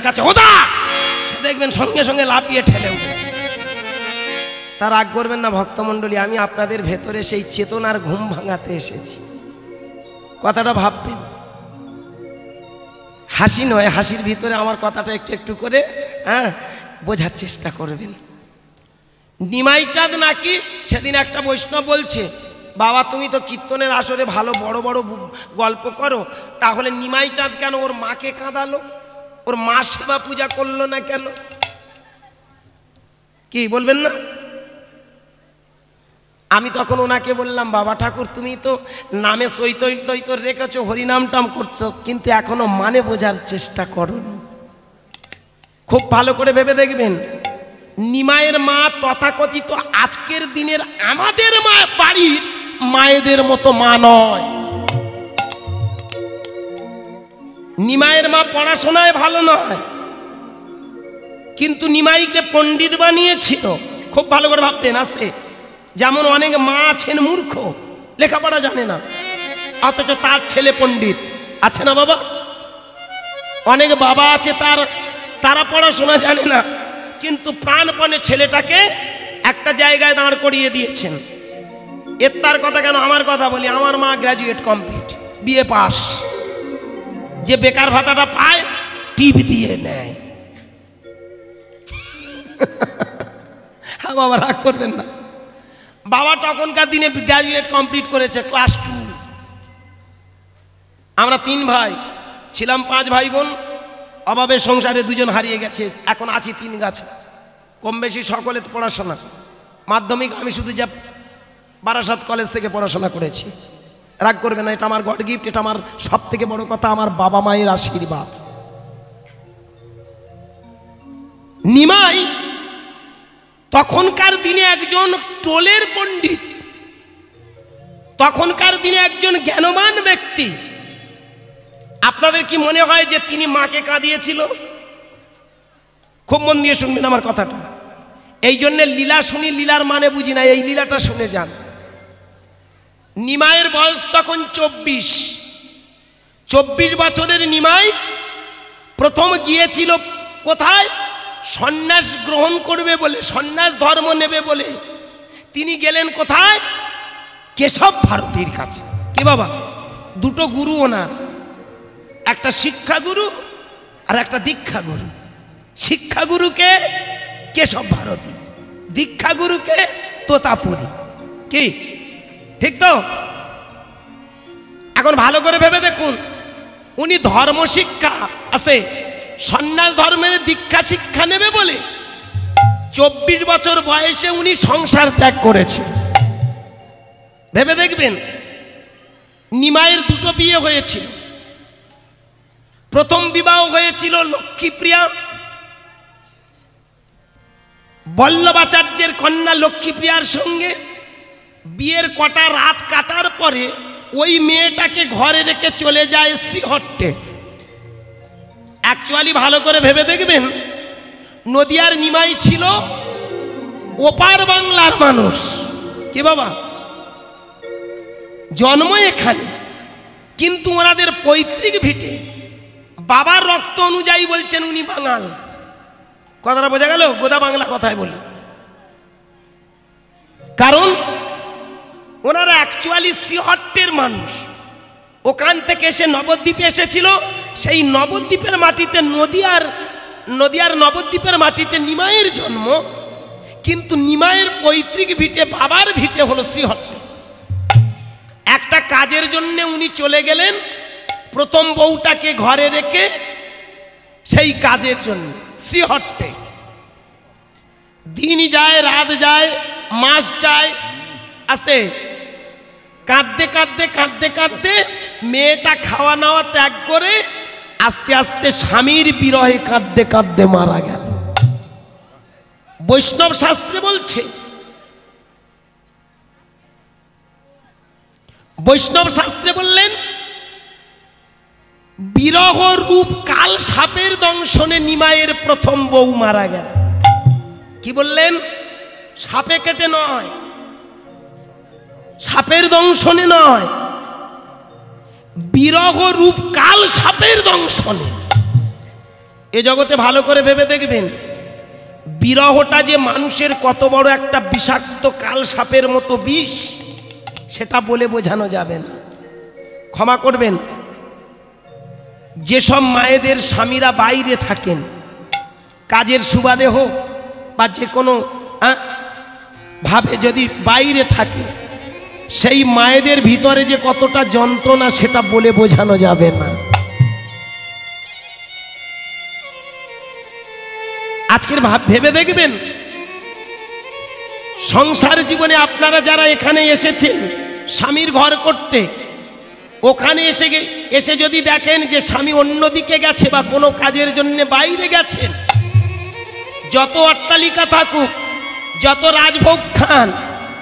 কাছে ওদা, সে দেখবেন সঙ্গে সঙ্গে লাফিয়ে ঠেলে উঠবে। তার রাগ করবেন না ভক্তমণ্ডলী, আমি আপনাদের ভেতরে সেই চেতনার ঘুম ভাঙাতে এসেছি। কথাটা ভাববেন, হাসি নয়, হাসির ভিতরে আমার কথাটা একটু একটু করে বোঝার চেষ্টা করবেন। নিমাই চাঁদ নাকি সেদিন একটা বৈষ্ণব বলছে, বাবা তুমি তো কীর্তনের আসরে ভালো বড় বড় গল্প করো, তাহলে নিমাই চাঁদ কেন ওর মাকে কাঁদালো, ওর মা সেবা পূজা করলো না কেন? কি বলবেন না? আমি তখন ওনাকে বললাম, বাবা ঠাকুর তুমি তো নামে সৈতৈত রেখেছো, হরিনাম টাম করছো, কিন্তু এখনো মানে বোঝার চেষ্টা করো। খুব ভালো করে ভেবে দেখবেন, নিমাইয়ের মা তথাকথিত আজকের দিনের আমাদের মা বাড়ির মায়েদের মতো মা নয়। নিমাইয়ের মা পড়াশোনায় ভালো নয়, কিন্তু নিমাইকে পণ্ডিত বানিয়েছিল। খুব ভালো করে ভাবতেন। আসতে যেমন অনেক মা আছেন মূর্খ, লেখাপড়া জানে না, অথচ তার ছেলে পণ্ডিত আছে না বাবা? অনেক বাবা আছে তারা পড়াশোনা জানে না, কিন্তু প্রাণপণে ছেলেটাকে একটা জায়গায় দাঁড় করিয়ে দিয়েছেন। এর তার কথা কেন, আমার কথা বলি, আমার মা গ্র্যাজুয়েট কমপ্লিট, বিএ পাস, যে বেকার ভাতাটা পায় টিভি দিয়ে নেয়। হ্যাঁ বাবা, রাগ করবেন না। বাবা তখনকার দিনে গ্র্যাজুয়েট কমপ্লিট করেছে, ক্লাস 2। আমরা 3 ভাই ছিলাম, 5 ভাই বোন। অভাবের সংসারে 2জন হারিয়ে গেছে, এখন আছি 3 গাছে। কম বেশি সকলে পড়াশোনা, মাধ্যমিক আমি শুধু যা বারাসাত কলেজ থেকে পড়াশোনা করেছি। রাগ করবে না, এটা আমার গড গিফট, এটা আমার সব থেকে বড় কথা, আমার বাবা মায়ের আশীর্বাদ। নিমাই তখনকার দিনে একজন টোলের পণ্ডিত, তখনকার দিনে একজন জ্ঞানবান ব্যক্তি। আপনাদের কি মনে হয় যে তিনি মাকে কাঁদিয়েছিল? খুব মন দিয়ে শুনবেন আমার কথাটা। এই জন্য লীলা শুনি, লীলার মানে বুঝি না, এই লীলাটা শুনে যান। নিমাইয়ের বয়স তখন 24 বছরের নিমাই প্রথম গিয়েছিল কোথায়? সন্ন্যাস গ্রহণ করবে বলে, সন্ন্যাস ধর্ম নেবে বলে তিনি গেলেন কোথায়? কেশব ভারতীর কাছে। কি বাবা? 2টো গুরু ওনার, একটা শিক্ষাগুরু আর একটা দীক্ষাগুরু। শিক্ষাগুরুকে কেশব ভারতী, দীক্ষাগুরুকে তোতাপুরী। কি ঠিক তো? এখন ভালো করে ভেবে দেখুন, উনি ধর্ম শিক্ষা আছে, সন্ন্যাস ধর্মের দীক্ষা শিক্ষা নেবে বলে 24 বছর বয়সে উনি সংসার ত্যাগ করেছে। ভেবে দেখবেন, নিমাইয়ের 2টো বিয়ে হয়েছিল। প্রথম বিবাহ হয়েছিল লক্ষ্মীপ্রিয়া, বল্লভাচার্যের কন্যা লক্ষ্মীপ্রিয়ার সঙ্গে। বিয়ের কটা রাত কাটার পরে ওই মেয়েটাকে ঘরে রেখে চলে যায় শ্রীহট্টে। অ্যাকচুয়ালি ভালো করে ভেবে দেখবেন, নদিয়ার নিমাই ছিল ওপার বাংলার মানুষ। কি বাবা? জন্ম এখানে, কিন্তু ওনাদের পৈতৃক ভিটে বাবার রক্ত অনুযায়ী বলছেন উনি বাঙাল। কথাটা বোঝা গেল? গোদা বাংলা কথায় বলি, কারণ ওনারা অ্যাকচুয়ালি শ্রীহট্টের মানুষ। ওখান থেকে এসে নবদ্বীপে এসেছিল। সেই নবদ্বীপের মাটিতে, নদিয়ার নবদ্বীপের মাটিতে নিমাইয়ের জন্ম, কিন্তু নিমাইয়ের পৈতৃক ভিটে, বাবার ভিটে হলো শ্রীহট্টে। একটা কাজের জন্য উনি চলে গেলেন, প্রথম বউটাকে ঘরে রেখে সেই কাজের জন্য শ্রীহট্টে। দিন যায়, রাত যায়, মাস যায়, আস্তে কাঁদতে কাঁদতে কাঁদতে কাঁদতে মেয়েটা খাওয়া নাওয়া ত্যাগ করে আস্তে আস্তে স্বামীর বিরহে কাঁদতে কাঁদতে মারা গেল। বৈষ্ণব শাস্ত্রে বলছে, বৈষ্ণব শাস্ত্রে বললেন, বিরহ রূপ কাল সাপের দংশনে নিমাইয়ের প্রথম বউ মারা গেল। কি বললেন? সাপে কেটে নয়, সাপের দংশনে নয়, বিরহ রূপ কাল সাপের দংশনে। এ জগতে ভালো করে ভেবে দেখবেন, বিরহটা যে মানুষের কত বড় একটা বিষাক্ত কাল সাপের মতো বিষ, সেটা বলে বোঝানো যাবে না। ক্ষমা করবেন, যেসব মায়েদের স্বামীরা বাইরে থাকেন, কাজের সুবাদে হোক বা যে কোনো ভাবে যদি বাইরে থাকে, সেই মায়েদের ভিতরে যে কতটা যন্ত্রণা সেটা বলে বোঝানো যাবে না। আজকের ভেবে দেখবেন, সংসার জীবনে আপনারা যারা এখানে এসেছেন স্বামীর ঘর করতে, ওখানে এসে যদি দেখেন যে স্বামী অন্যদিকে গেছে বা কোনো কাজের জন্য বাইরে গেছেন, যত অট্টালিকা থাকুক, যত রাজভোগ খান,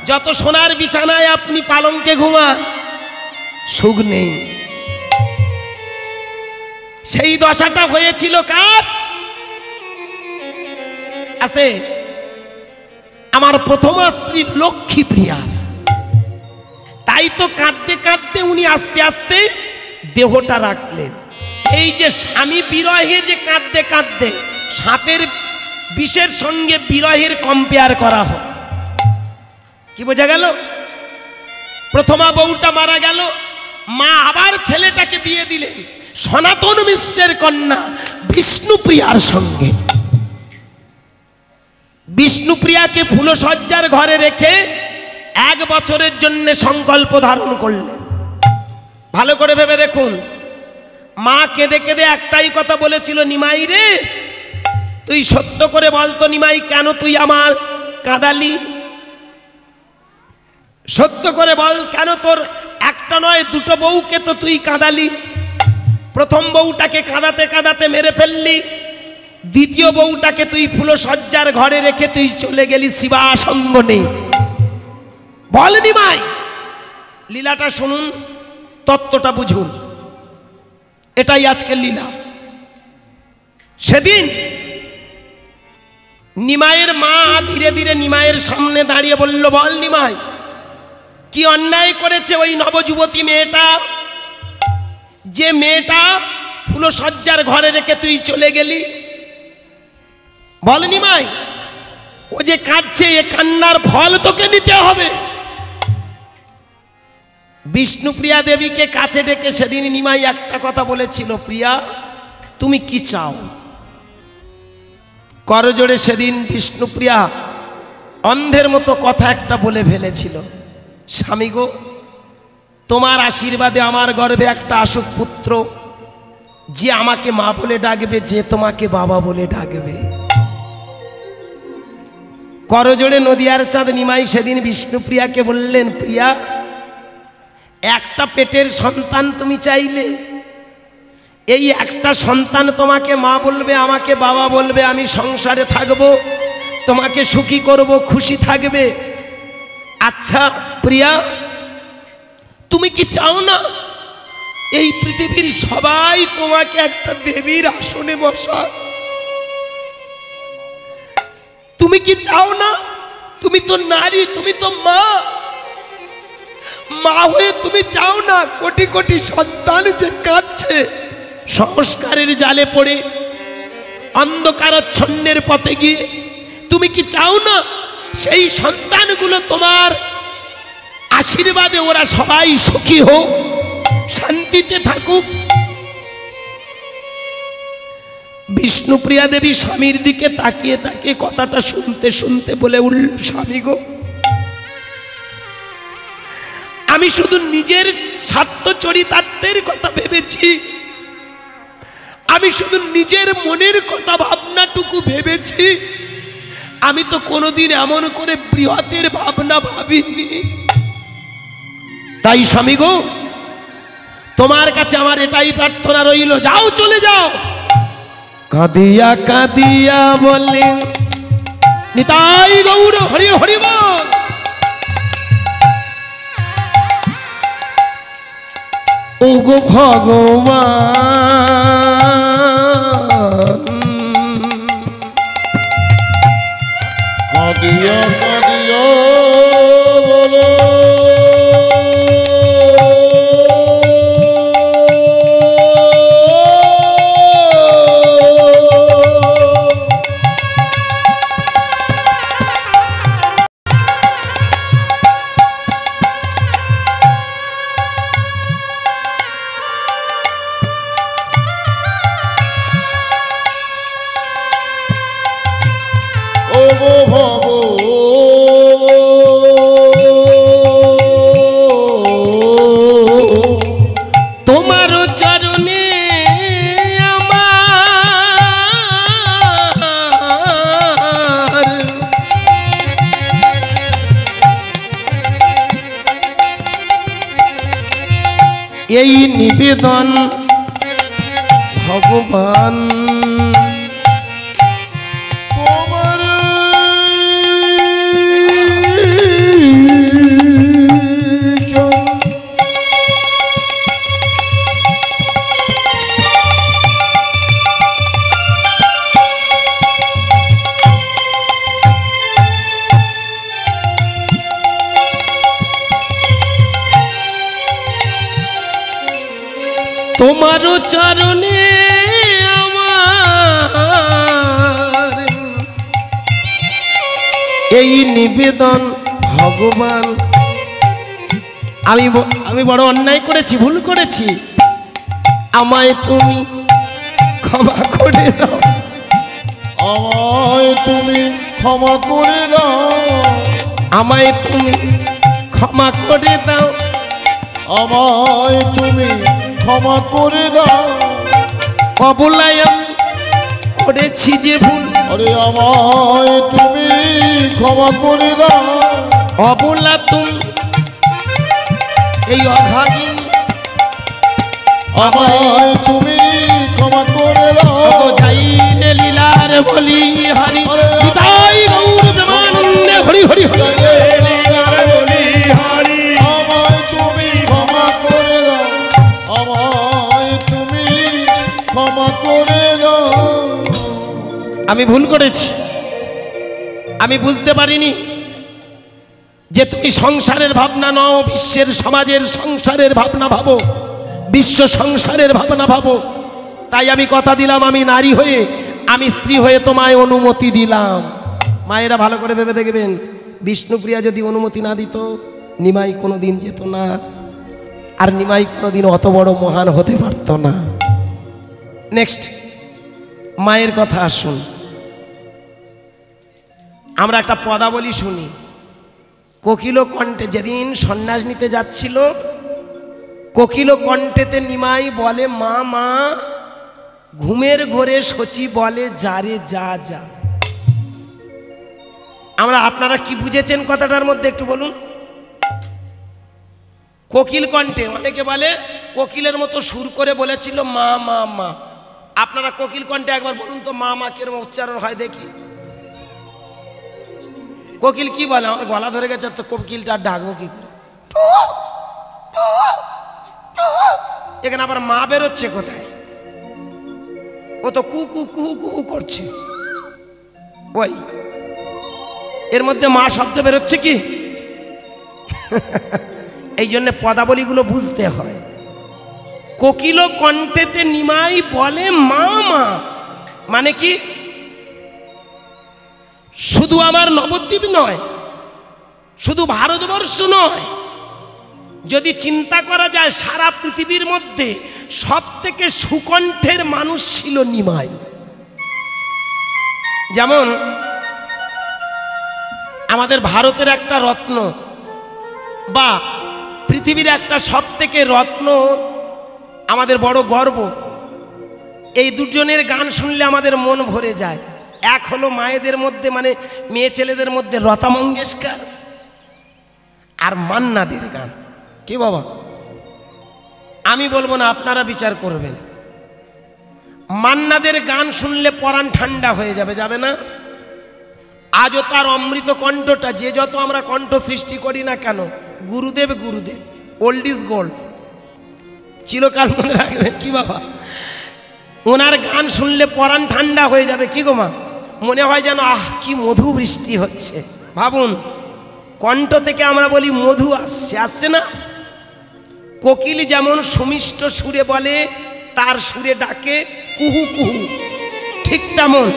যত সোনার বিছানায় আপনি পালঙ্কে ঘুমান, সুখ নেই। সেই দশাটা হয়েছিল কার? আছে আমার প্রথমা স্ত্রী লক্ষ্মী প্রিয়া। তাই তো কাঁদতে কাঁদতে উনি আস্তে আস্তে দেহটা রাখলেন। এই যে স্বামী বিরহে যে কাঁদতে কাঁদতে, সাপের বিষের সঙ্গে বিরহের কম্পেয়ার করা হয়। কি বোঝা গেল? প্রথমা বউটা মারা গেল, মা আবার ছেলেটাকে বিয়ে দিলেন সনাতন মিশ্রের কন্যা বিষ্ণুপ্রিয়ার সঙ্গে। বিষ্ণুপ্রিয়াকে ফুলসজ্জার ঘরে রেখে 1 বছরের জন্য সংকল্প ধারণ করলেন। ভালো করে ভেবে দেখুন, মা কেঁদে কেঁদে একটাই কথা বলেছিল, নিমাই রে, তুই সত্য করে বলতো নিমাই, কেন তুই আমার কাঁদালি? সত্য করে বল, কেন তোর একটা নয় 2টো বউকে তো তুই কাঁদালি। প্রথম বউটাকে কাঁদাতে কাঁদাতে মেরে ফেললি, দ্বিতীয় বউটাকে তুই ফুলসজ্জার ঘরে রেখে তুই চলে গেলি শিবাসঙ্গনে। বল নিমাই, লীলাটা শুনুন, তত্ত্বটা বুঝুন, এটাই আজকের লীলা। সেদিন নিমাইয়ের মা ধীরে ধীরে নিমাইয়ের সামনে দাঁড়িয়ে বলল, বল নিমাই, কি অন্যায় করেছে ওই নবযুবতী মেয়েটা, যে মেয়েটা ফুলসজ্জার ঘরে রেখে তুই চলে গেলি? বল নিমাই, ও যে কাঁদছে, এ কান্নার ফল তোকে নিতে হবে। বিষ্ণুপ্রিয়া দেবীকে কাছে ডেকে সেদিন নিমাই একটা কথা বলেছিল, প্রিয়া তুমি কি চাও? করজোড়ে সেদিন বিষ্ণুপ্রিয়া অন্ধের মতো কথা একটা বলে ফেলেছিল, স্বামী গো, তোমার আশীর্বাদে আমার গর্ভে একটা আসুক পুত্র, যে আমাকে মা বলে ডাকবে, যে তোমাকে বাবা বলে ডাকবে। করজোড়ে নদিয়ার চাঁদ নিমাই সেদিন বিষ্ণুপ্রিয়াকে বললেন, প্রিয়া, একটা পেটের সন্তান তুমি চাইলে, এই একটা সন্তান তোমাকে মা বলবে, আমাকে বাবা বলবে, আমি সংসারে থাকবো, তোমাকে সুখী করব, খুশি থাকবে। আচ্ছা প্রিয়া, তুমি কি চাও না এই পৃথিবীর সবাই তোমাকে একটা দেবীর আসনে বসা? তুমি কি চাও না? তুমি তো নারী, তুমি তো মা, মা হয়ে তুমি চাও না কোটি কোটি সন্তান যে কাঁদছে, সংস্কারের জালে পড়ে অন্ধকারাচ্ছন্নের পথে গিয়ে, তুমি কি চাও না সেই সন্তানগুলো তোমার আশীর্বাদে ওরা সবাই সুখী হোক, শান্তিতে থাকুক? বিষ্ণুপ্রিয়া দেবী স্বামীর দিকে তাকিয়ে তাকিয়ে কথাটা শুনতে শুনতে বলে উঠল, স্বামী গো, আমি শুধু নিজের স্বার্থ চরিতার্থের কথা ভেবেছি, আমি শুধু নিজের মনের কথা ভাবনাটুকু ভেবেছি, আমি তো কোনোদিন এমন করে বৃহতের ভাবনা ভাবিনি। তাই স্বামী গো, তোমার কাছে আমার এটাই প্রার্থনা রইল, যাও, চলে যাও। কাঁদিয়া কাঁদিয়া বললেন, নিতাই গৌর হরি হরি বল। ওগো ভগবান, কাঁদিয়া কাঁদিয়া বলো, নিবেদন ভগবান তোমার তোমার চরণে আমার এই নিবেদন ভগবান। আমি বড় অন্যায় করেছি, ভুল করেছি, আমায় তুমি ক্ষমা করে দাও। আমায় তুমি ক্ষমা করে দাও। আমায় তুমি ক্ষমা করে দাও। আমায় তুমি ক্ষমা করে দাও। অবলায় আমি করেছি যে ভুল। আরে আমায় তুমি ক্ষমা করে দাও। অবলা তুমি এই অভাগিনী আমায় তুমি ক্ষমা করে দাও। যাইলে লীলার বলি হরি পিতাই গৌর প্রেমানন্দে হরি হরি হরি। আমায় তুমি ক্ষমা করে দাও। আমায় তুমি ক্ষমা করে দাও। আমি ভুল করেছি, আমি বুঝতে পারিনি যে তুমি সংসারের ভাবনা নও, বিশ্বের সমাজের সংসারের ভাবনা ভাবো, বিশ্ব সংসারের ভাবনা ভাবো। তাই আমি কথা দিলাম, আমি নারী হয়ে, আমি স্ত্রী হয়ে তোমায় অনুমতি দিলাম। মায়েরা ভালো করে ভেবে দেখবেন, বিষ্ণুপ্রিয়া যদি অনুমতি না দিত, নিমাই কোনোদিন যেত না, আর নিমাই কোনোদিন অত বড় মহান হতে পারত না। নেক্সট মায়ের কথা আসুন। আমরা একটা পদাবলী শুনি, কোকিল কণ্ঠে, যেদিন সন্ন্যাস নিতে যাচ্ছিল, কোকিল কণ্ঠেতে নিমাই বলে মা মা, ঘুমের ঘোরে শচী বলে যারে যা যা। আপনারা কি বুঝেছেন কথাটার মধ্যে একটু বলুন। কোকিল কণ্ঠে, অনেকে বলে কোকিলের মতো সুর করে বলেছিল মা মা মা। আপনারা কোকিল কণ্ঠে একবার বলুন তো মা মা কিরকম উচ্চারণ হয় দেখি। কোকিল কি বলে? আমার গলা ধরে গেছে, তো কোকিলটা ডাকবো কি করে? এখানে আবার মা বেরোচ্ছে কোথায়? ও তো কু কু কু কু করছে। ওই এর মধ্যে মা শব্দ বেরোচ্ছে কি? এই জন্য পদাবলীগুলো বুঝতে হয়। কোকিল কণ্ঠেতে নিমাই বলে মা মা, মানে কি? শুধু আমার নবদ্বীপ নয়, শুধু ভারতবর্ষ নয়, যদি চিন্তা করা যায় সারা পৃথিবীর মধ্যে সব থেকে সুকণ্ঠের মানুষ ছিল নিমাই। যেমন আমাদের ভারতের একটা রত্ন বা পৃথিবীর একটা সব থেকে রত্ন, আমাদের বড় গর্ব, এই দুজনের গান শুনলে আমাদের মন ভরে যায়। এক হলো মায়েদের মধ্যে, মানে মেয়ে ছেলেদের মধ্যে লতা মঙ্গেশকর আর মান্নাদের গান। কি বাবা? আমি বলবো না, আপনারা বিচার করবেন। মান্নাদের গান শুনলে পরাণ ঠান্ডা হয়ে যাবে, যাবে না? আজও তার অমৃত কণ্ঠটা, যে যত আমরা কণ্ঠ সৃষ্টি করি না কেন, গুরুদেব গুরুদেব, ওল্ড ইজ গোল্ড, চিরকাল মনে রাখবেন। কি বাবা? ওনার গান শুনলে পরাণ ঠান্ডা হয়ে যাবে। কি গো মা? মনে হয় যেন আহ কি মধু বৃষ্টি হচ্ছে। ভাবুন, কণ্ঠ থেকে আমরা বলি মধু আসছে, আসছে না? কোকিল যেমন সুমিষ্ট সুরে বলে, তার সুরে ডাকে কুহু কুহু, ঠিক তেমন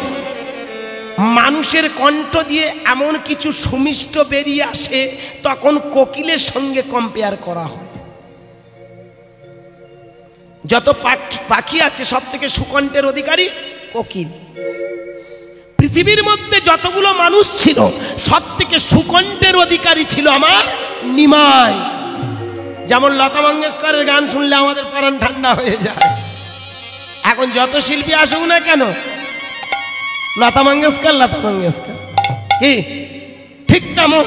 মানুষের কণ্ঠ দিয়ে এমন কিছু সুমিষ্ট বেরিয়ে আসে, তখন কোকিলের সঙ্গে কম্পেয়ার করা হয়। যত পাখি আছে সব থেকে সুকণ্ঠের অধিকারী কোকিল। পৃথিবীর মধ্যে যতগুলো মানুষ ছিল সব থেকে সুকণ্ঠের অধিকারী ছিল আমার নিমাই। যেমন লতা মঙ্গেশকরের গান শুনলে আমাদের পরাণ ঠান্ডা হয়ে যায়। এখন যত শিল্পী আসুক না কেন, লতা মঙ্গেশকর লতা মঙ্গেশকর, কি ঠিক তেমন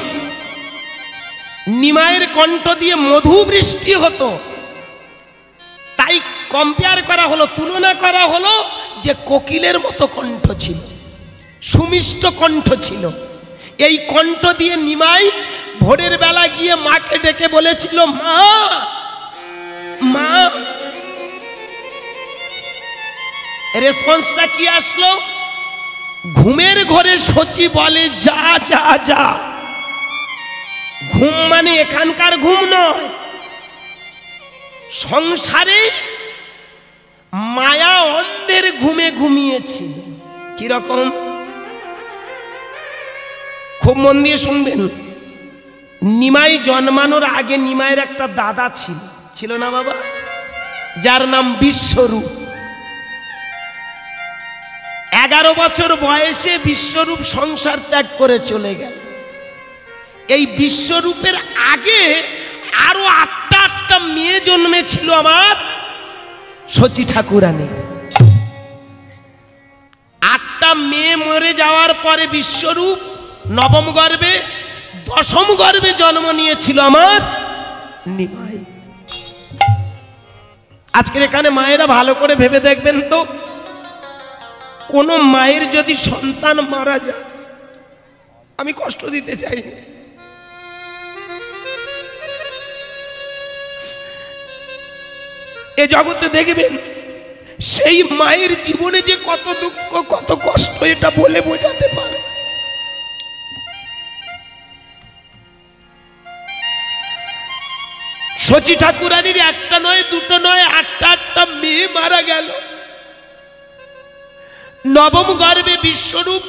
নিমাইয়ের কণ্ঠ দিয়ে মধু বৃষ্টি হতো। কম্পেয়ার করা হলো, তুলনা করা হলো যে কোকিলের মতো কণ্ঠ ছিল, সুমিষ্ট কণ্ঠ ছিল। এই কণ্ঠ দিয়ে নিমাই ভোরের বেলা গিয়ে মাকে ডেকে বলেছিল, মা মা। রেসপন্সটা কি আসলো? ঘুমের ঘরে শচী বলে, যা যা যা। ঘুম মানে এখানকার ঘুম নয়, সংসারে মায়া অন্ধের ঘুমে ঘুমিয়েছিল। কিরকম? খুব মন দিয়ে শুনবেন। নিমাই জন্মানোর আগে নিমাইয়ের একটা দাদা ছিল না বাবা, যার নাম বিশ্বরূপ। 11 বছর বয়সে বিশ্বরূপ সংসার ত্যাগ করে চলে গেল। এই বিশ্বরূপের আগে আরো 8টা মেয়ে জন্মেছিল আমার শচী ঠাকুরানী। 8টা মেয়ে মরে যাওয়ার পরে বিশ্বরূপ নবম গর্ভে, 10ম গর্ভে জন্ম নিয়েছিল আমার নিমাই। আজকের এখানে মায়েরা ভালো করে ভেবে দেখবেন তো, কোন মায়ের যদি সন্তান মারা যায়, আমি কষ্ট দিতে চাই না, এ জগতে দেখবেন সেই মায়ের জীবনে যে কত দুঃখ কত কষ্ট, এটা বলে বোঝাতে পারে। শচী ঠাকুরানীর 1টা নয় 2টো নয় 8টা মেয়ে মারা গেল। নবম গর্ভে বিশ্বরূপ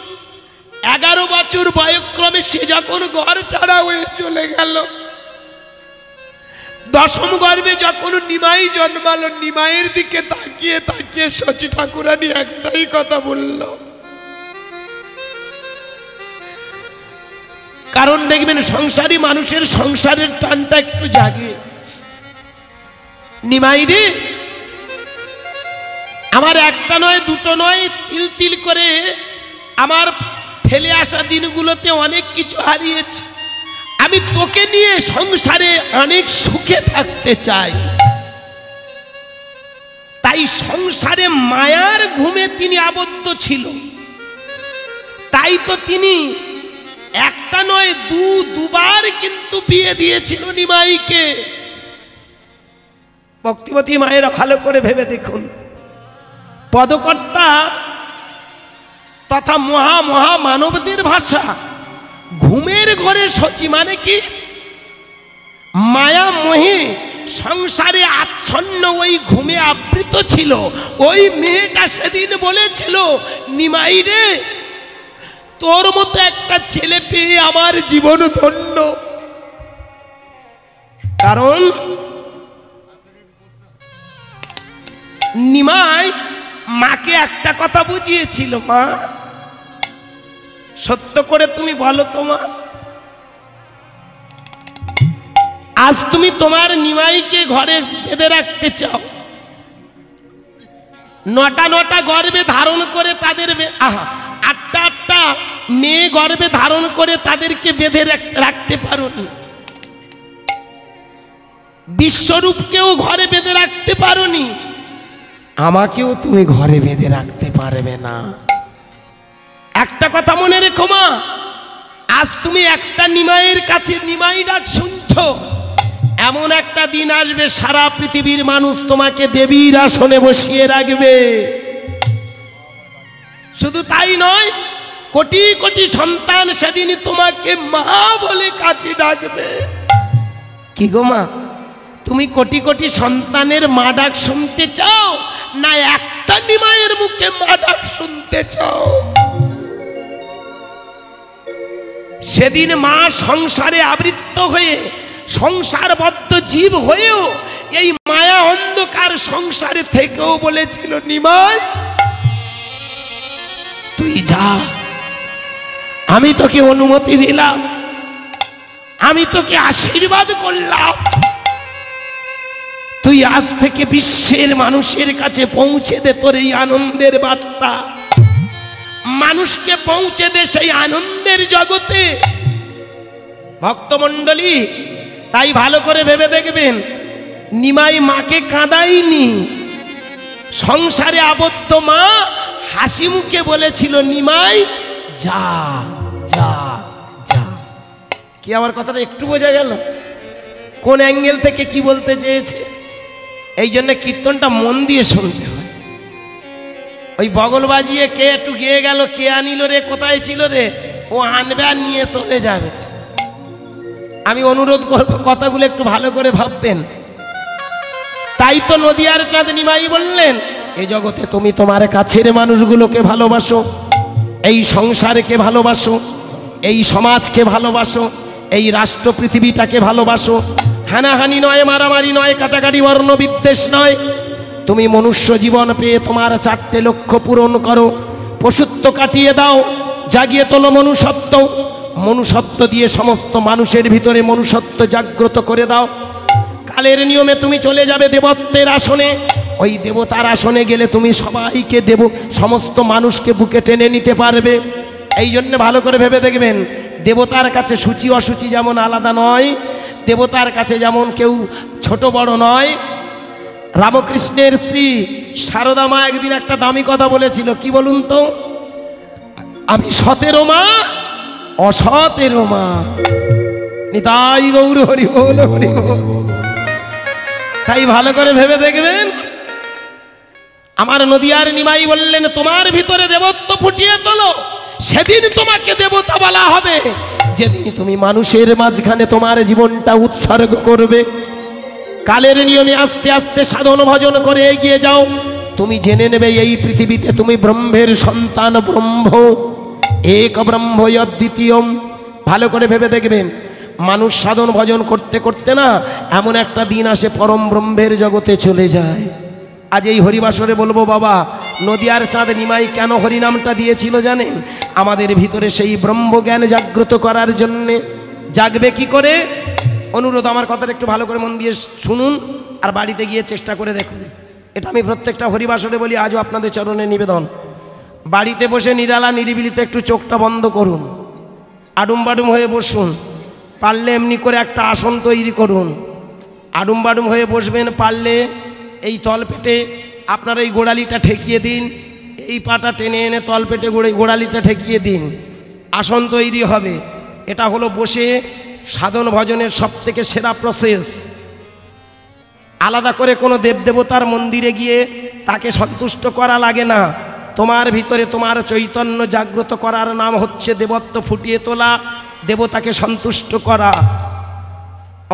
11 বছর বয়ক্রমে সে যখন ঘর ছাড়া হয়ে চলে গেল, 10ম গর্ভে যখন নিমাই জন্মালো, নিমাইয়ের দিকে তাকিয়ে তাকিয়ে শচী ঠাকুরানী একটাই কথা বলল। কারণ দেখবেন সংসারী মানুষের সংসারের টানটা একটু জাগে। নিমাই রে, আমার 1টা নয় 2টো নয়, তিল তিল করে আমার ফেলে আসা দিনগুলোতে অনেক কিছু হারিয়েছি। আমি তোকে নিয়ে সংসারে অনেক সুখে থাকতে চাই। তাই সংসারে মায়ার ঘুমে তিনি আবদ্ধ ছিল। তাই তো তিনি 1টা নয় দুবার কিন্তু বিয়ে দিয়েছিল নিমাইকে। ভক্তিমতী মায়েরা ভালো করে ভেবে দেখুন, পদকর্তা তথা মহা মানবদের ভাষা ঘুমের ঘরে শচী মানে কি? মায়া মোহে সংসারে আচ্ছন্ন ওই ঘুমে আবৃত ছিল। ওই মেয়েটা সেদিন বলেছিল, নিমাই রে, তোর মতো একটা ছেলে পেয়ে আমার জীবন ধন্য। কারণ নিমাই মাকে একটা কথা বুঝিয়েছিল, মা সত্য করে তুমি বলো তো মা, আজ তুমি তোমার নিমাইকে ঘরে বেঁধে রাখতে চাও, 9টা গর্ভে ধারণ করে তাদের 8টা মেয়ে গর্ভে ধারণ করে তাদেরকে বেঁধে রাখতে পারোনি, বিশ্বরূপকেও ঘরে বেঁধে রাখতে পারোনি, আমাকেও তুমি ঘরে বেঁধে রাখতে পারবে না। একটা কথা মনে রেখো মা, আজ তুমি একটা নিমাইয়ের কাছে নিমাই ডাক শুনছো, এমন একটা দিন আসবে সারা পৃথিবীর মানুষ তোমাকে দেবীর আসনে বসিয়ে রাখবে। শুধু তাই নয়, কোটি কোটি সন্তান সেদিন তোমাকে মা বলে কাছে ডাকবে। কি গো মা, তুমি কোটি কোটি সন্তানের মা ডাক শুনতে চাও, না একটা নিমাইয়ের মুখে মা ডাক শুনতে চাও? সেদিন মা সংসারে আবৃত্ত হয়ে সংসারবদ্ধ জীব হয়েও এই মায়া অন্ধকার সংসারে থেকেও বলেছিল, নিমাই তুই যা, আমি তোকে অনুমতি দিলাম, আমি তোকে আশীর্বাদ করলাম, তুই আজ থেকে বিশ্বের মানুষের কাছে পৌঁছে দে তোর এই আনন্দের বার্তা, মানুষকে পৌঁছে দে সেই আনন্দের জগতে। ভক্তমণ্ডলী, তাই ভালো করে ভেবে দেখবেন, নিমাই মাকে কাঁদায়নি, সংসারে আবদ্ধ মা হাসি মুখে বলেছিল, নিমাই যা যা যা। কি আমার কথাটা একটু বোঝা গেল কোন অ্যাঙ্গেল থেকে কি বলতে চেয়েছে? এই জন্য কীর্তনটা মন দিয়ে শুনতে হয়। ওই বগল বাজিয়ে কে একটু গিয়ে গেল, কে আনিল রে, কোথায় ছিল রে, ও আনবে আর নিয়ে চলে যাবে। আমি অনুরোধ করব কথাগুলো একটু ভালো করে ভাববেন। তাই তো নদিয়ার চাঁদ নিমাই বললেন, এই জগতে তুমি তোমার কাছের মানুষগুলোকে ভালোবাসো, এই সংসারকে ভালোবাসো, এই সমাজকে ভালোবাসো, এই রাষ্ট্র পৃথিবীটাকে ভালোবাসো। হানাহানি নয়, মারামারি নয়, কাটাকাটি, বর্ণ বিদ্বেষ নয়। তুমি মনুষ্য জীবন পেয়ে তোমার 4টে লক্ষ্য পূরণ করো। পশুত্ব কাটিয়ে দাও, জাগিয়ে তোলো মনুষ্যত্ব। মনুষ্যত্ব দিয়ে সমস্ত মানুষের ভিতরে মনুষ্যত্ব জাগ্রত করে দাও। কালের নিয়মে তুমি চলে যাবে দেবত্বের আসনে। ওই দেবতার আসনে গেলে তুমি সবাইকে দেব, সমস্ত মানুষকে বুকে টেনে নিতে পারবে। এই জন্য ভালো করে ভেবে দেখবেন, দেবতার কাছে সূচি অসুচি যেমন আলাদা নয়, দেবতার কাছে যেমন কেউ ছোট বড় নয়। রামকৃষ্ণের স্ত্রী সারদা মা একদিন একটা দামি কথা বলেছিল, কি বলুন তো? আমি সতেরো মা, অসতেরো মা। নিতাই গৌর হরি বল, হরি বল। তাই ভালো করে ভেবে দেখবেন। আমার নদিয়ার নিমাই বললেন, তোমার ভিতরে দেবত্ব ফুটিয়ে তোলো, সেদিন তোমাকে দেবতা বলা হবে যেদিন তুমি মানুষের মাঝখানে তোমার জীবনটা উৎসর্গ করবে। কালের নিয়মে আস্তে আস্তে সাধন ভজন করে এগিয়ে যাও। তুমি জেনে নেবে এই পৃথিবীতে তুমি ব্রহ্মের সন্তান, ব্রহ্ম এক ব্রহ্ম অদ্বিতীয়ম। ভালো করে ভেবে দেখবেন, মানুষ সাধন ভজন করতে করতে না এমন একটা দিন আসে পরম ব্রহ্মের জগতে চলে যায়। আজ এই হরিবাসরে বলবো, বাবা নদিয়ার চাঁদ নিমাই কেন হরিনামটা দিয়েছিল জানেন? আমাদের ভিতরে সেই ব্রহ্মজ্ঞান জাগ্রত করার জন্যে। জাগবে কি করে? অনুরোধ, আমার কথাটা একটু ভালো করে মন দিয়ে শুনুন আর বাড়িতে গিয়ে চেষ্টা করে দেখুন। এটা আমি প্রত্যেকটা হরিবাসরে বলি, আজও আপনাদের চরণে নিবেদন। বাড়িতে বসে নিরালা নিরিবিলিতে একটু চোখটা বন্ধ করুন, আডুম বাডুম হয়ে বসুন। পারলে এমনি করে একটা আসন তৈরি করুন, আডুম বাডুম হয়ে বসবেন। পারলে এই তলপেটে আপনার এই গোড়ালিটা ঠেকিয়ে দিন, এই পাটা টেনে এনে তলপেটে গোড়ালিটা ঠেকিয়ে দিন, আসন তৈরি হবে। এটা হলো বসে সাধন ভজনের সবথেকে সেরা প্রসেস। আলাদা করে কোনো দেবদেবতার মন্দিরে গিয়ে তাকে সন্তুষ্ট করা লাগে না। তোমার ভিতরে তোমার চৈতন্য জাগ্রত করার নাম হচ্ছে দেবত্ব ফুটিয়ে তোলা, দেবতাকে সন্তুষ্ট করা।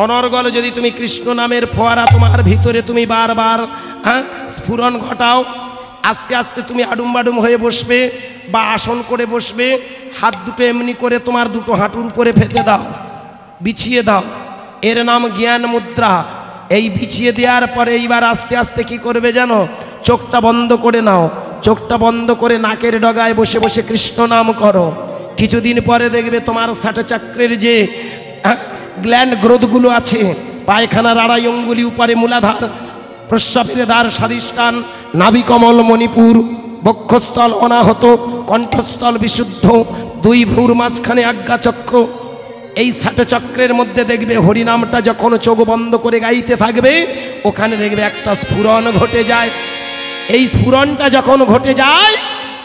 অনর্গল যদি তুমি কৃষ্ণ নামের ফোয়ারা তোমার ভিতরে তুমি বারবার স্ফুরণ ঘটাও, আস্তে আস্তে তুমি আডুম বাডুম হয়ে বসবে বা আসন করে বসবে। হাত দুটো এমনি করে তোমার দুটো হাঁটুর উপরে ফেতে দাও, বিছিয়ে দাও। এর নাম জ্ঞান মুদ্রা। এই বিছিয়ে দেওয়ার পরে এইবার আস্তে আস্তে কি করবে জানো? চোখটা বন্ধ করে নাও। চোখটা বন্ধ করে নাকের ডগায় বসে বসে কৃষ্ণ নাম করো। কিছুদিন পরে দেখবে তোমার ষাট চক্রের যে গ্ল্যান্ড গ্রোথগুলো আছে, পায়খানার আড়াই অঙ্গুলি উপরে মূলাধার, প্রস্রাবের দ্বার স্বাধিষ্ঠান, নাভিকমল মণিপুর, বক্ষস্থল অনাহত, কণ্ঠস্থল বিশুদ্ধ, দুই ভ্রুর মাঝখানে আজ্ঞাচক্র। এই ষাট চক্রের মধ্যে দেখবে হরিনামটা যখন চোখ বন্ধ করে গাইতে থাকবে, ওখানে দেখবে একটা স্ফুরণ ঘটে যায়। এই স্ফুরণটা যখন ঘটে যায়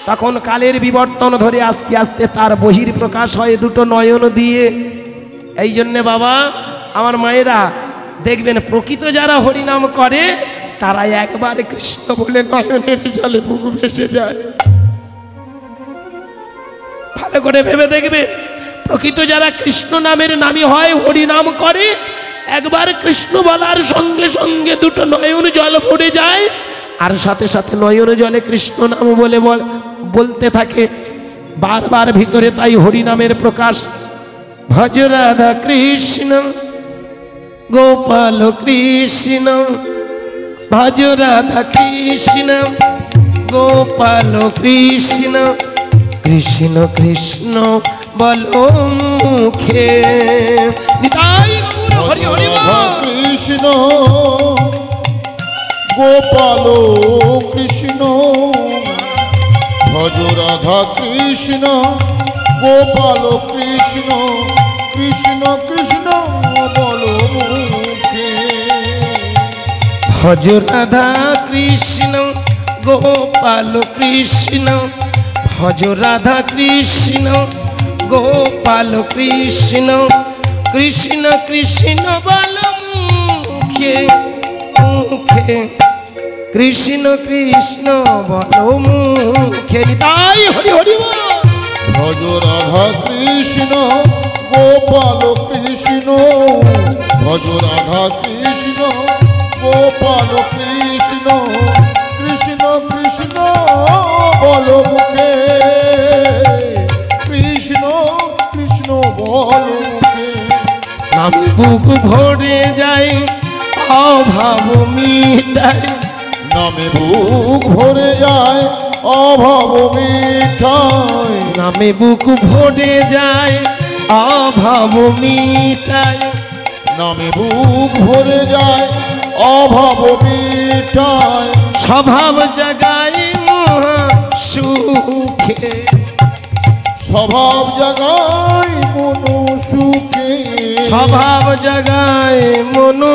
তখন কালের বিবর্তন ধরে আস্তে আস্তে তার বহির প্রকাশ হয় দুটো নয়ন দিয়ে। এই জন্যে বাবা আমার মায়েরা দেখবেন, প্রকৃত যারা হরিনাম করে তারা একবার কৃষ্ণ বলে নয়নের জলে বুক ভেসে যায়। ভালো করে ভেবে দেখবেন, প্রকৃত যারা কৃষ্ণ নামের নামী হয়, হরিনাম করে, একবার কৃষ্ণ বলার সঙ্গে সঙ্গে দুটো নয়ন জল ভরে যায়, আর সাথে সাথে নয়ন জলে কৃষ্ণ নাম বলে বলতে থাকে বারবার ভিতরে। তাই হরিনামের প্রকাশ। ভজ রাধা কৃষ্ণ গোপাল কৃষ্ণ, ভজ রাধা কৃষ্ণ গোপাল কৃষ্ণ, কৃষ্ণ কৃষ্ণ বলো মুখে। নিতাই গৌর হরি হরি বল। কৃষ্ণ গোপাল কৃষ্ণ, ভজ রাধা কৃষ্ণ গোপাল কৃষ্ণ, কৃষ্ণ কৃষ্ণ বলো মুখে। ভজ রাধা কৃষ্ণ গোপাল কৃষ্ণ ভজ রাধা কৃষ্ণ গোপাল কৃষ্ণ কৃষ্ণ কৃষ্ণ বল মুখে মুখে কৃষ্ণ কৃষ্ণ বল মুখে তাই হরি হরি বল ভজ রাধা কৃষ্ণ গোপাল কৃষ্ণ ভজ রাধা কৃষ্ণ গোপাল কৃষ্ণ কৃষ্ণ কৃষ্ণ বল মুখে কৃষ্ণ কৃষ্ণ বল মুখে নাম বুক ভরে যায় অভাব মিটায় নামে বুক ভরে যায় অভাব মিটায় নামে বুক ভরে যায় অভাব মিটায় নামে বুক ভরে যায় অভাব মিটায় স্বভাব জাগায় মহা সুখে স্বভাব জাগায় মনো সুখে স্বভাব জাগায় মনো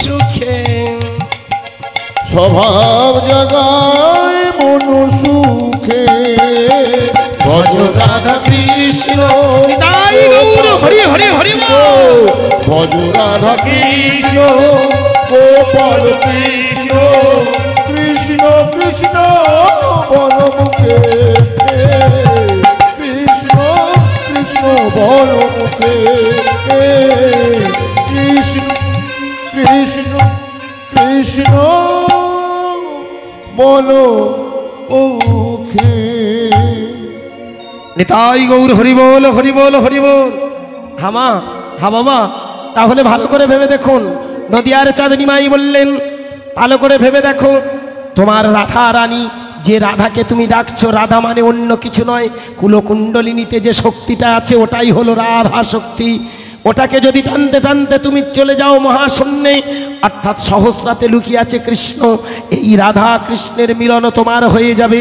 সুখে স্বভাব জাগায় মনো সুখে ভজ রাধা কৃষ্ণ নিতাই গৌর হরি হরি হরি বল ভজ রাধা কৃষ্ণ গোপাল কৃষ্ণ কৃষ্ণ কৃষ্ণ বল মুখে কৃষ্ণ কৃষ্ণ বল মুখে কৃষ্ণ কৃষ্ণ কৃষ্ণ বল মুখে নিতাই গৌর হরি বল হরি বল হরি বল হামা হা বাবা তাহলে ভালো করে ভেবে দেখুন নদিয়ার চাঁদনী মাই বললেন ভালো করে ভেবে দেখো তোমার রাধা রানী যে রাধাকে তুমি ডাকছো রাধা মানে অন্য কিছু নয় কুলকুণ্ডলিনীতে যে শক্তিটা আছে ওটাই হলো রাধা শক্তি ওটাকে যদি টানতে টানতে তুমি চলে যাও মহাশূন্যে অর্থাৎ সহস্রাতে লুকিয়ে আছে কৃষ্ণ এই রাধা কৃষ্ণের মিলন তোমার হয়ে যাবে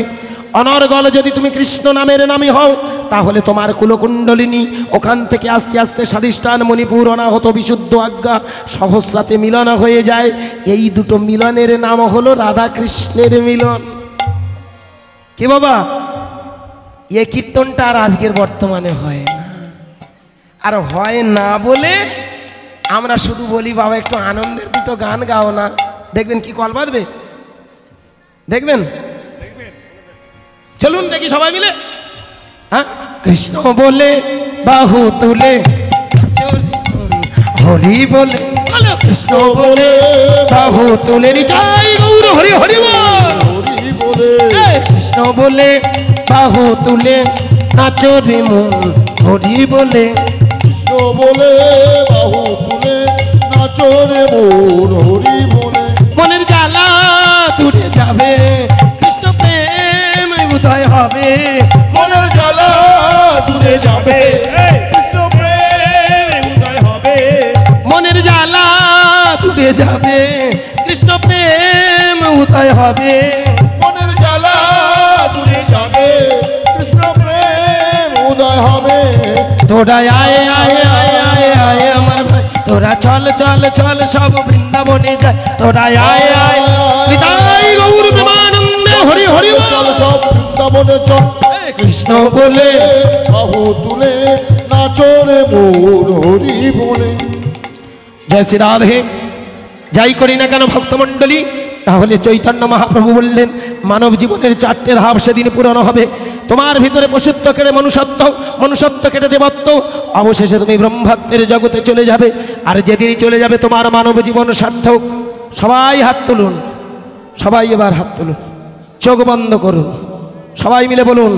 অনর্গল যদি তুমি কৃষ্ণ নামের নামী হও তাহলে তোমার কুলকুণ্ডলিনী ওখান থেকে আস্তে আস্তে স্বাধিষ্ঠান মণিপুর অনাহত বিশুদ্ধ আজ্ঞা সহস্রাতে মিলন হয়ে যায় এই দুটো মিলনের নাম হলো রাধা কৃষ্ণের মিলন কি বাবা এ কীর্তনটা আর আজকের বর্তমানে হয় না আর হয় না বলে আমরা শুধু বলি বাবা একটু আনন্দের দুটো গান গাও না দেখবেন কি কল বাঁধবে দেখবেন চলুন দেখি সবাই মিলে হ্যাঁ কৃষ্ণ বলে বাহু তুলে হরি বলে কৃষ্ণ বলে বাহু তুলে চাই গৌর হরি হরি বল কৃষ্ণ বলে বাহু তুলে নাচো রে মন হরি বলে কৃষ্ণ বলে বাহু তুলে নাচো রে মন হরি বলে মনের জ্বালা দূরে যাবে কৃষ্ণ প্রেম উদয় হবে মনের জ্বালা দূরে যাবে কৃষ্ণ প্রেম উদয় হবে মনের জ্বালা দূরে যাবে কৃষ্ণ প্রেম উদয় হবে মনের জ্বালা দূরে যাবে কৃষ্ণ প্রেম উদয় হবে তোরা আয় আয় আয় আয় আয় আমার ভাই তোরা চল চল চল সব বৃন্দাবনে যায় তোরা আয় আয় নিতাই গৌর প্রেমানন্দে হরি হরি বল। চল সব বৃন্দাবনে চল কৃষ্ণ বলে বাহু তুলে নাচো রে মন হরি বলে জয় শ্রী রাধে যাই করি না কেন ভক্তমণ্ডলী তাহলে চৈতন্য মহাপ্রভু বললেন মানব জীবনের চারটে ধাপ সেদিন পূরণ হবে তোমার ভিতরে পশুত্ব কেটে মনুষ্যত্ব মনুষ্যত্ব কেটে দেবত্ব অবশেষে তুমি ব্রহ্মত্বের জগতে চলে যাবে আর যেদিনই চলে যাবে তোমার মানব জীবন সার্থক সবাই হাত তুলুন সবাই এবার হাত তুলুন চোখ বন্ধ করুন সবাই মিলে বলুন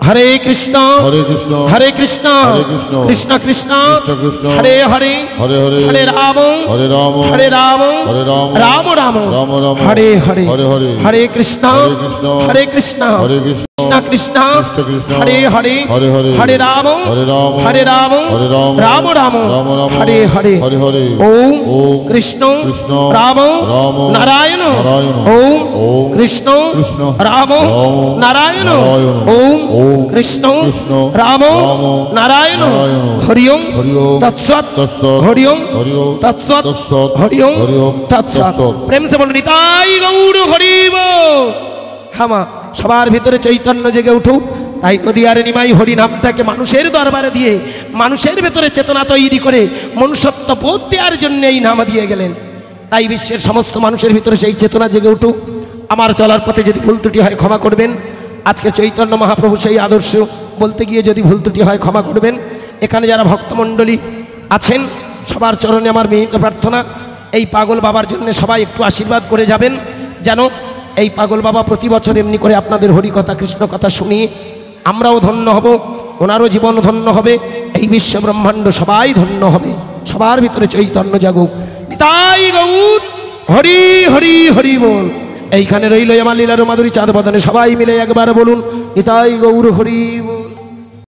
হরে কৃষ্ণ হরে কৃষ্ণ হরে কৃষ্ণ হরে কৃষ্ণ কৃষ্ণ কৃষ্ণ কৃষ্ণ কৃষ্ণ হরে হরে হরে হরে হরে রাম হরে রাম হরে রাম হরে রাম রাম রাম রাম রাম হরে হরে হরে হরে হরে কৃষ্ণ হরে কৃষ্ণ হরে কৃষ্ণ হরে কৃষ্ণ কৃষ্ণ কৃষ্ণ কৃষ্ণ হরে হরে হরে হরে হরে রাম হরে রাম হরে রাম হরে রাম রাম রাম রাম রাম হরে হরে হরে হরে ওম ওম কৃষ্ণ কৃষ্ণ রাম রাম নারায়ণ নারায়ণ ওম ওম কৃষ্ণ কৃষ্ণ রাম রাম নারায়ণ নারায়ণ ওম ওম কৃষ্ণ কৃষ্ণ রাম রাম নারায়ণ নারায়ণ হরি ওম হরি ওম তৎসৎ তৎসৎ হরি ওম হরি ওম তৎসৎ তৎসৎ হরি ওম হরি ওম তৎসৎ তৎসৎ প্রেম সে বলুন নিতাই গৌর হরি বল। হ্যাঁ মা, সবার ভিতরে চৈতন্য জেগে উঠুক। তাই নদিয়ার নিমাই হরি নামটাকে মানুষের দরবারে দিয়ে মানুষের ভেতরে চেতনা তৈরি করে মনুষ্যত্ব বোধ দেওয়ার জন্য এই নাম দিয়ে গেলেন। তাই বিশ্বের সমস্ত মানুষের ভিতরে সেই চেতনা জেগে উঠুক। আমার চলার পথে যদি ভুল ত্রুটি হয় ক্ষমা করবেন। আজকে চৈতন্য মহাপ্রভু সেই আদর্শ বলতে গিয়ে যদি ভুল ত্রুটি হয় ক্ষমা করবেন। এখানে যারা ভক্তমণ্ডলী আছেন সবার চরণে আমার বিনীত প্রার্থনা, এই পাগল বাবার জন্য সবাই একটু আশীর্বাদ করে যাবেন, যেন এই পাগল বাবা প্রতি বছর এমনি করে আপনাদের হরিকথা কৃষ্ণ কথা শুনিয়ে আমরাও ধন্য হব, ওনারও জীবন ধন্য হবে, এই বিশ্ব ব্রহ্মাণ্ড সবাই ধন্য হবে, সবার ভিতরে চৈতন্য জাগুক। নিতাই গৌর হরি হরি হরি বল। এইখানে রইল আমার লীলার মাধুরী চাঁদ বদনে, সবাই মিলে একবার বলুন নিতাই গৌর হরি বল।